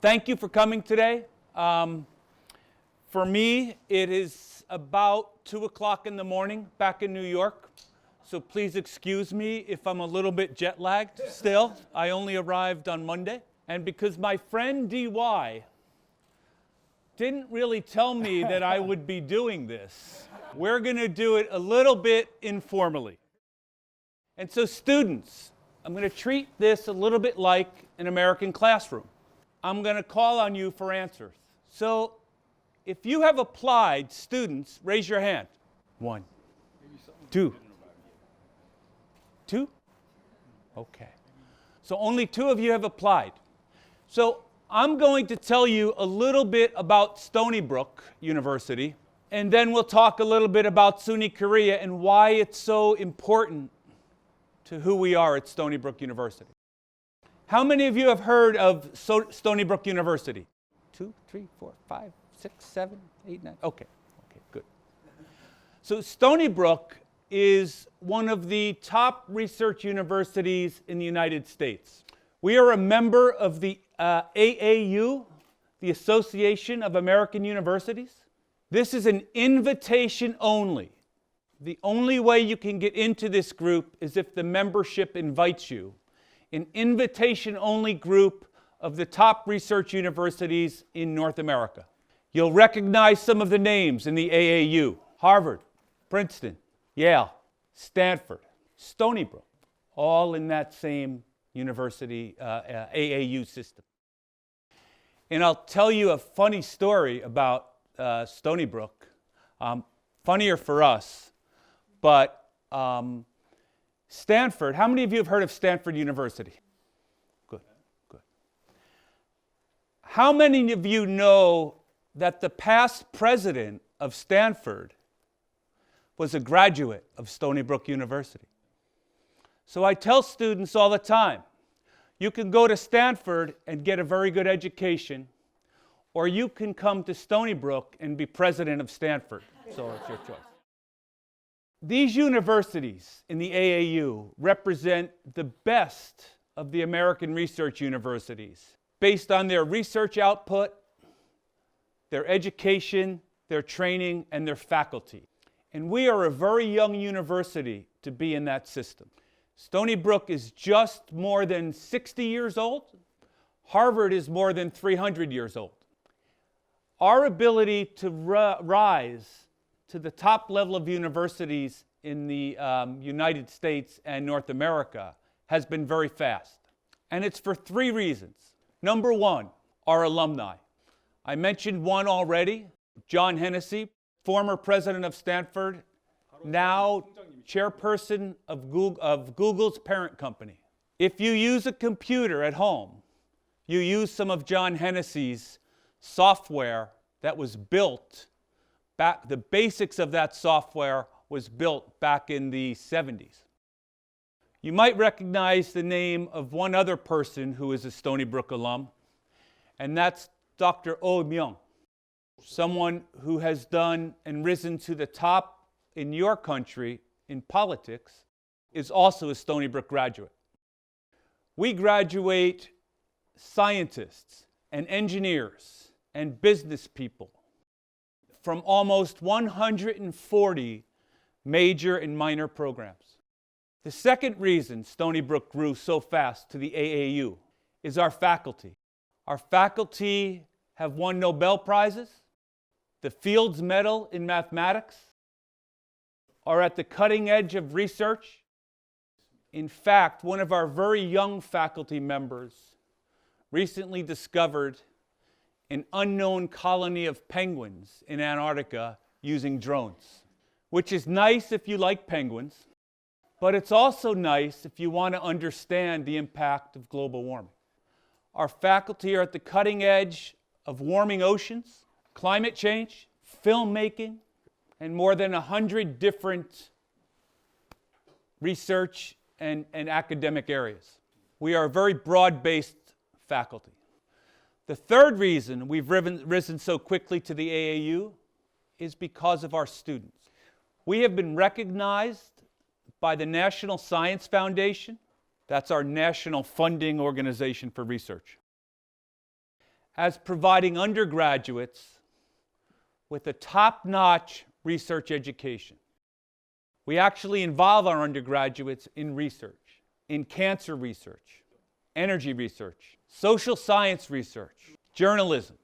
Thank you for coming today. For me, it is about 2 o'clock in the morning back in New York. So please excuse me if I'm a little bit jet lagged still. I only arrived on Monday. And because my friend DY didn't really tell me that I would be doing this, we're going to do it a little bit informally. And so students, I'm going to treat this a little bit like an American classroom. I'm going to call on you for answers. So if you have applied, students, raise your hand. 1, 2. 2? Okay. So only 2 of you have applied. So I'm going to tell you a little bit about Stony Brook University, and then we'll talk a little bit about SUNY Korea and why it's so important to who we are at Stony Brook University. How many of you have heard of Stony Brook University? 2, 3, 4, 5, 6, 7, 8, 9. Okay, good. So Stony Brook is one of the top research universities in the United States. We are a member of the AAU, the Association of American Universities. This is an invitation only. The only way you can get into this group is if the membership invites you. An invitation-only group of the top research universities in North America. You'll recognize some of the names in the AAU. Harvard, Princeton, Yale, Stanford, Stony Brook, all in that same university AAU system. And I'll tell you a funny story about Stony Brook. Funnier for us, but Stanford, how many of you have heard of Stanford University? Good. How many of you know that the past president of Stanford was a graduate of Stony Brook University? So I tell students all the time, you can go to Stanford and get a very good education, or you can come to Stony Brook and be president of Stanford. So it's your choice. These universities in the AAU represent the best of the American research universities based on their research output, their education, their training, and their faculty. And we are a very young university to be in that system. Stony Brook is just more than 60 years old. Harvard is more than 300 years old. Our ability to rise to the top level of universities in the United States and North America has been very fast. And it's for 3 reasons. Number 1, our alumni. I mentioned one already, John Hennessy, former president of Stanford, now chairperson of Google's parent company. If you use a computer at home, you use some of John Hennessy's software that was built back, the basics of that software was built back in the 70s. You might recognize the name of one other person who is a Stony Brook alum, and that's Dr. Oh Myung, someone who has done and risen to the top in your country in politics, is also a Stony Brook graduate. We graduate scientists and engineers and business people from almost 140 major and minor programs. The second reason Stony Brook grew so fast to the AAU is our faculty. Our faculty have won Nobel Prizes, the Fields Medal in mathematics, are at the cutting edge of research. In fact, one of our very young faculty members recently discovered an unknown colony of penguins in Antarctica using drones, which is nice if you like penguins, but it's also nice if you want to understand the impact of global warming. Our faculty are at the cutting edge of warming oceans, climate change, filmmaking, and more than 100 different research and academic areas. We are a very broad-based faculty. The third reason we've risen so quickly to the AAU is because of our students. We have been recognized by the National Science Foundation, that's our national funding organization for research, as providing undergraduates with a top-notch research education. We actually involve our undergraduates in research, in cancer research, energy research, social science research, journalism.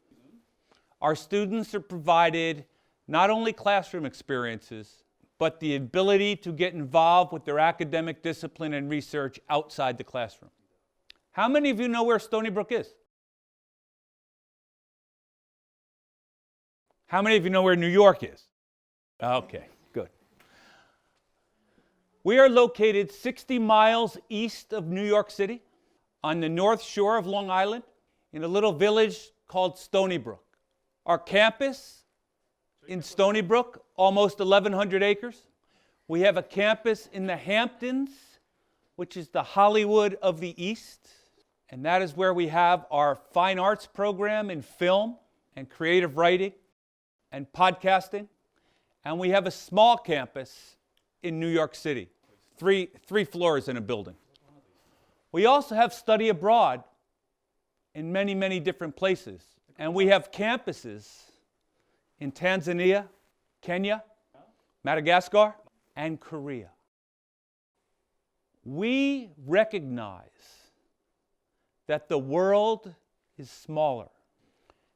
Our students are provided not only classroom experiences, but the ability to get involved with their academic discipline and research outside the classroom. How many of you know where Stony Brook is? How many of you know where New York is? Okay, good. We are located 60 miles east of New York City, on the north shore of Long Island, in a little village called Stony Brook. Our campus in Stony Brook, almost 1,100 acres. We have a campus in the Hamptons, which is the Hollywood of the East. And that is where we have our fine arts program in film and creative writing and podcasting. And we have a small campus in New York City, three floors in a building. We also have study abroad in many, many different places. And we have campuses in Tanzania, Kenya, Madagascar, and Korea. We recognize that the world is smaller.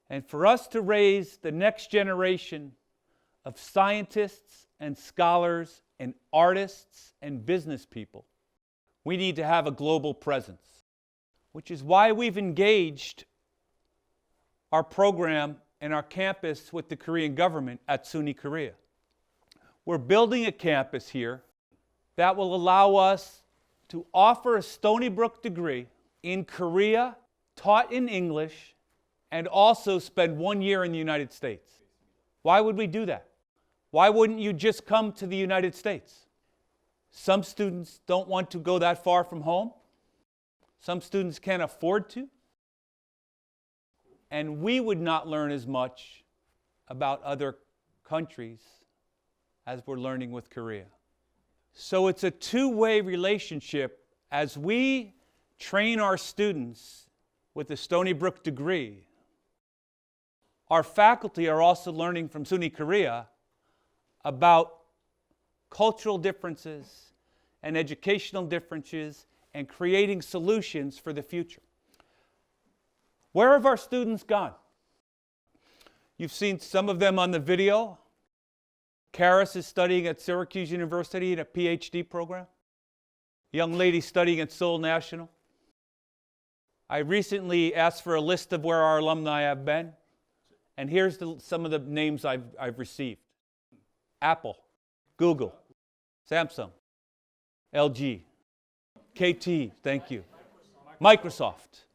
And for us to raise the next generation of scientists and scholars and artists and business people, we need to have a global presence, which is why we've engaged our program and our campus with the Korean government at SUNY Korea. We're building a campus here that will allow us to offer a Stony Brook degree in Korea, taught in English, and also spend 1 year in the United States. Why would we do that? Why wouldn't you just come to the United States? Some students don't want to go that far from home. Some students can't afford to. And we would not learn as much about other countries as we're learning with Korea. So it's a two-way relationship. As we train our students with the Stony Brook degree, our faculty are also learning from SUNY Korea about cultural differences and educational differences and creating solutions for the future. Where have our students gone? You've seen some of them on the video. Karis is studying at Syracuse University in a PhD program. Young lady studying at Seoul National. I recently asked for a list of where our alumni have been, and here's some of the names I've received. Apple, Google, Samsung, LG, KT, thank you, Microsoft.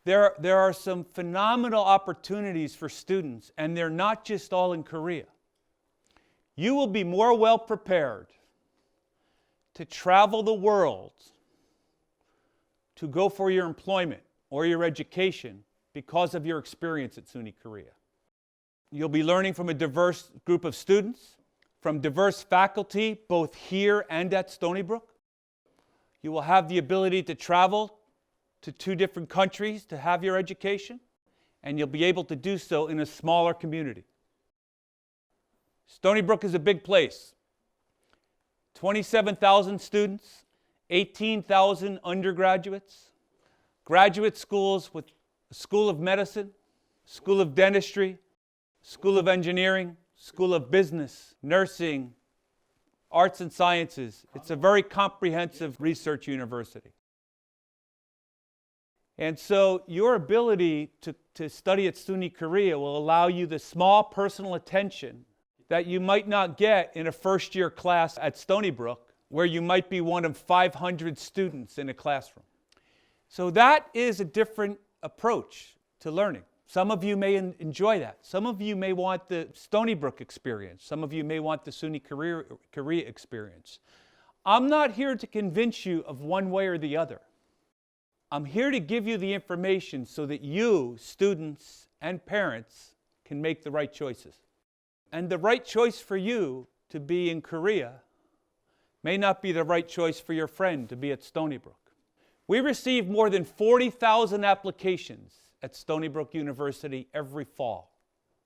There are some phenomenal opportunities for students, and they're not just all in Korea. You will be more well prepared to travel the world, to go for your employment or your education because of your experience at SUNY Korea. You'll be learning from a diverse group of students, from diverse faculty, both here and at Stony Brook. You will have the ability to travel to 2 different countries to have your education, and you'll be able to do so in a smaller community. Stony Brook is a big place. 27,000 students, 18,000 undergraduates, graduate schools with a School of Medicine, School of Dentistry, School of Engineering, School of Business, Nursing, Arts and Sciences. It's a very comprehensive research university. And so your ability to study at SUNY Korea will allow you the small personal attention that you might not get in a first-year class at Stony Brook, where you might be one of 500 students in a classroom. So that is a different approach to learning. Some of you may enjoy that. Some of you may want the Stony Brook experience. Some of you may want the SUNY Korea experience. I'm not here to convince you of one way or the other. I'm here to give you the information so that you, students and parents, can make the right choices. And the right choice for you to be in Korea may not be the right choice for your friend to be at Stony Brook. We received more than 40,000 applications at Stony Brook University every fall.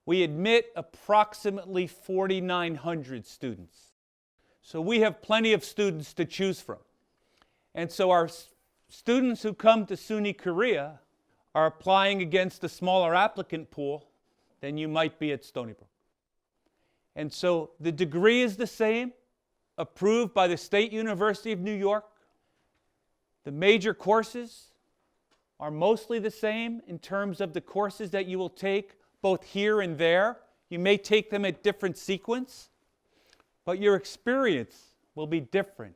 We admit approximately 4,900 students. So we have plenty of students to choose from. And so our students who come to SUNY Korea are applying against a smaller applicant pool than you might be at Stony Brook. And so the degree is the same, approved by the State University of New York. The major courses are mostly the same in terms of the courses that you will take both here and there. You may take them at different sequence, but your experience will be different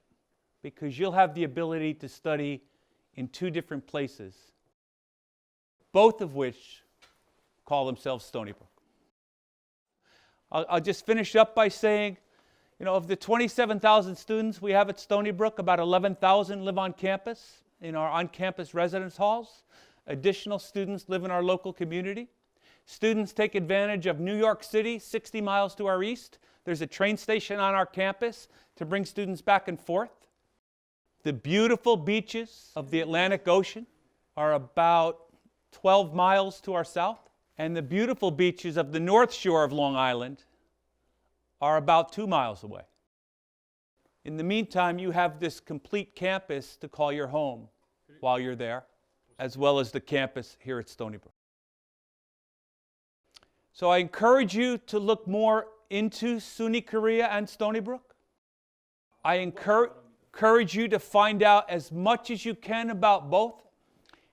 because you'll have the ability to study in two different places, both of which call themselves Stony Brook. I'll just finish up by saying, of the 27,000 students we have at Stony Brook, about 11,000 live on campus in our on-campus residence halls. Additional students live in our local community. Students take advantage of New York City, 60 miles to our east. There's a train station on our campus to bring students back and forth. The beautiful beaches of the Atlantic Ocean are about 12 miles to our south. And the beautiful beaches of the North Shore of Long Island are about 2 miles away. In the meantime, you have this complete campus to call your home while you're there, as well as the campus here at Stony Brook. So I encourage you to look more into SUNY Korea and Stony Brook. I encourage you to find out as much as you can about both.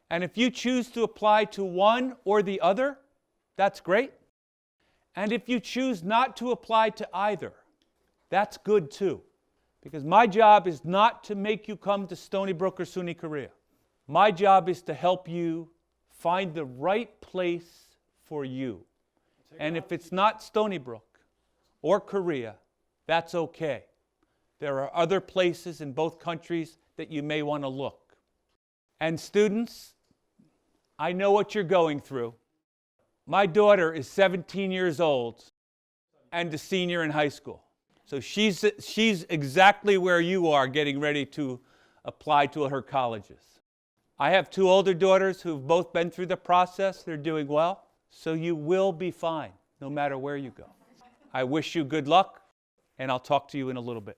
And if you choose to apply to one or the other, that's great. And if you choose not to apply to either, that's good too. Because my job is not to make you come to Stony Brook or SUNY Korea. My job is to help you find the right place for you. And if it's not Stony Brook or Korea, that's okay. There are other places in both countries that you may want to look. And students, I know what you're going through. My daughter is 17 years old and a senior in high school. So she's exactly where you are getting ready to apply to her colleges. I have 2 older daughters who've both been through the process. They're doing well. So you will be fine no matter where you go. I wish you good luck, and I'll talk to you in a little bit.